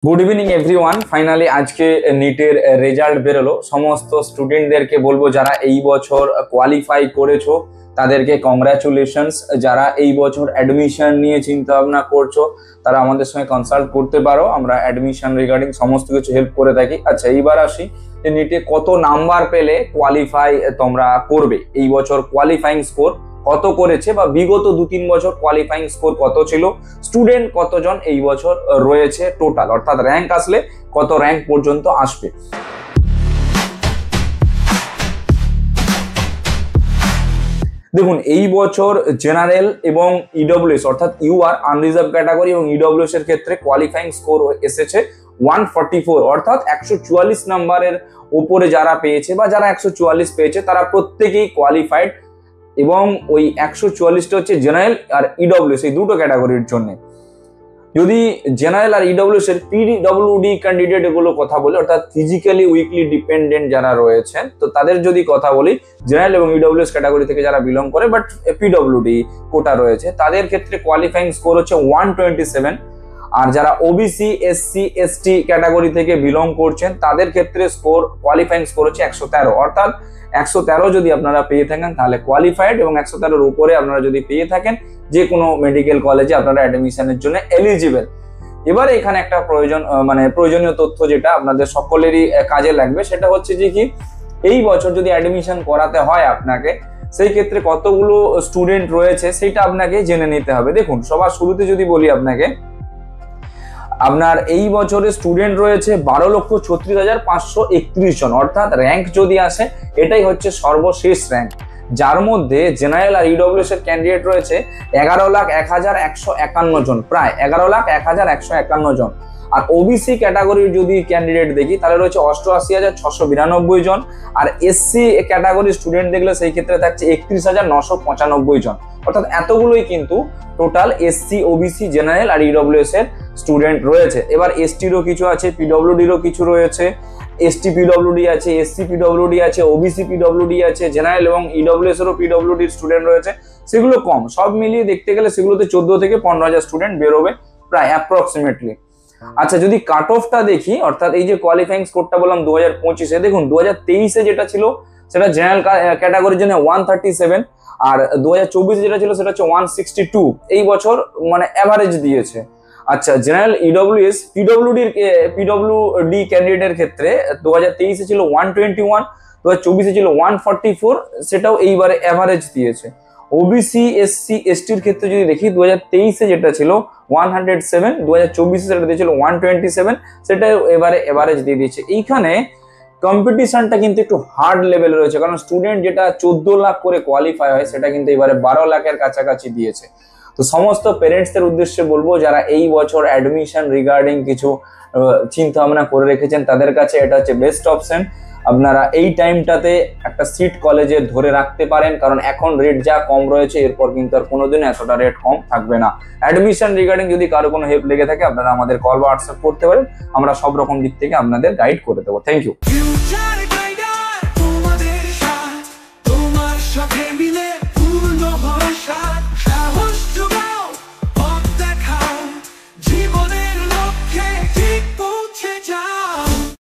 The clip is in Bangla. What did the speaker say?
Good evening everyone. फाइनली आज के नीटेर रेजाल्ट बेरोलो। समस्त स्टूडेंटদেরকে বলবো যারা এই বছর কোয়ালিফাই করেছো তাদেরকে কংগ্রাচুলেশনস। যারা এই বছর অ্যাডমিশন নিয়ে চিন্তা ভাবনা করছো তারা আমাদের সঙ্গে কনসাল্ট করতে পারো, আমরা অ্যাডমিশন রিগার্ডিং সমস্ত কিছু হেল্প করে থাকি। আচ্ছা, এইবার আসি যে নিটে কত নাম্বার পেলে কোয়ালিফাই তোমরা করবে। এই বছর কোয়ালিফাইং স্কোর কত করেছে বা বিগত 2-3 বছর কোয়ালিফাইং স্কোর কত ছিল, স্টুডেন্ট কতজন এই বছর রয়েছে টোটাল, অর্থাৎ র্যাঙ্ক আসলে কত র্যাঙ্ক পর্যন্ত আসবে। দেখুন, এই বছর জেনারেল এবং ইডব্লিউএস অর্থাৎ ইউআর আনরিজার্ভ ক্যাটাগরি এবং ইডব্লিউএস এর ক্ষেত্রে কোয়ালিফাইং স্কোর এসেছে 144, অর্থাৎ 144 নাম্বারের উপরে যারা পেয়েছে বা যারা 144 পেয়েছে তারা প্রত্যেকেই কোয়ালিফাইড। এবং ওই 144টা হচ্ছে জেনারেল আর ইডব্লিউএস এই দুটো ক্যাটাগরির জন্য। যদি জেনারেল আর ইডব্লিউএস এর পিডব্লিউডি ক্যান্ডিডেট এগুলো কথা বলি, অর্থাৎ ফিজিক্যালি উইকলি ডিপেন্ডেন্ট যারা রয়েছেন, তো তাদের যদি কথা বলি জেনারেল এবং ইডব্লিউএস ক্যাটাগরি থেকে যারা বিলং করে বাট পিডব্লিউডি কোটা রয়েছে তাদের ক্ষেত্রে কোয়ালিফাইং স্কোর হচ্ছে 127। আর যারা ওবিসি এসসি এসটি ক্যাটাগরি থেকে বিলং করছেন তাদের ক্ষেত্রে স্কোর কোয়ালিফাইং স্কোর হচ্ছে 113, অর্থাৎ 113 যদি আপনারা পেয়ে থাকেন তাহলে কোয়ালিফাইড, এবং 113-এর উপরে আপনারা যদি পেয়ে থাকেন যে কোনো মেডিকেল কলেজে আপনারা অ্যাডমিশনের জন্য এলিজিবল। এবারে এখানে একটা প্রয়োজনীয় তথ্য যেটা আপনাদের সকলেরই কাজে লাগবে সেটা হচ্ছে যে কি এই বছর যদি অ্যাডমিশন করাতে হয় আপনাকে, সেই ক্ষেত্রে কতগুলো স্টুডেন্ট রয়েছে সেটা আপনাকে জেনে নিতে হবে। দেখুন, সবার শুরুতে যদি বলি আপনাকে, আপনার এই বছরে স্টুডেন্ট রয়েছে 12,36,531 জন, অর্থাৎ র্যাঙ্ক যদি আসে এটাই হচ্ছে সর্বশেষ র্যাঙ্ক, যার মধ্যে জেনারেল আর ইডব্লিউএস এর ক্যান্ডিডেট রয়েছে 11,01,151 জন, প্রায় 11,01,151 জন। আর ওবিসি ক্যাটাগরির যদি ক্যান্ডিডেট দেখি তাহলে রয়েছে 88,692 জন। আর এসসি ক্যাটাগরির স্টুডেন্ট দেখলে সেই ক্ষেত্রে থাকছে 31,995 জন, অর্থাৎ এতগুলোই কিন্তু টোটাল এসসি ওবিসি জেনারেল আর ইডব্লিউএস এর স্টুডেন্ট রয়েছে। এবার এসটিরও কিছু আছে, পিডব্লিউডিরও কিছু রয়েছে, এসটি পিডব্লিউডি আছে, এসসি পিডব্লিউডি আছে, ওবিসি পিডব্লিউডি আছে, জেনারেল এবং ইডব্লিউএস এরও পিডব্লিউডির স্টুডেন্ট রয়েছে। সেগুলো কম, সব মিলিয়ে দেখতে গেলে সেগুলোতে 14 থেকে 15,000 স্টুডেন্ট বেরোবে প্রায় অ্যাপ্রক্সিমেটলি। আচ্ছা, যদি কাট অফটা দেখি, অর্থাৎ এই যে কোয়ালিফাইং স্কোরটা বললাম 2025-এ, দেখুন 2023-এ যেটা ছিল সেটা জেনারেল ক্যাটাগরির জন্য 137, আর 2024-এ যেটা ছিল সেটা হচ্ছে 162। এই বছর অ্যাভারেজ দিয়েছে। আচ্ছা, জেনারেল ইডব্লিউএস পিডব্লিউডি ক্যান্ডিডেটের ক্ষেত্রে 2023-এ ছিল 121, 2024-এ ছিল 144, সেটাও এইবারে অ্যাভারেজ দিয়েছে। ওবিসি এসসি এসটির ক্ষেত্রে যদি দেখি 2023-এ যেটা ছিল 107, 2024-এ সেটা দিয়েছিল 127, সেটাও এবারে এভারেজ দিয়ে দিয়েছে। এইখানে কম্পিটিশনটা কিন্তু একটু হার্ড লেভেল রয়েছে, কারণ স্টুডেন্ট যেটা 14 লাখ করে কোয়ালিফাই হয় সেটা কিন্তু এবারে 12 লাখের কাছাকাছি দিয়েছে। তো সমস্ত পেরেন্টসদের উদ্দেশ্যে বলবো যারা এই বছর অ্যাডমিশন রিগার্ডিং কিছু চিন্তা ভাবনা করে রেখেছেন তাদের কাছে এটা হচ্ছে বেস্ট অপশন। আপনারা এই টাইমটাতে একটা সিট কলেজে ধরে রাখতে পারেন, কারণ এখন রেট যা কম রয়েছে এরপর কিন্তু আর কোনোদিন এতটা রেট কম থাকবে না। অ্যাডমিশন রিগার্ডিং যদি কারো কোনো হেল্প লেগে থাকে আপনারা আমাদের কল বা হোয়াটসঅ্যাপ করতে পারেন, আমরা সব রকম দিক থেকে আপনাদের গাইড করে দেবো। Thank you.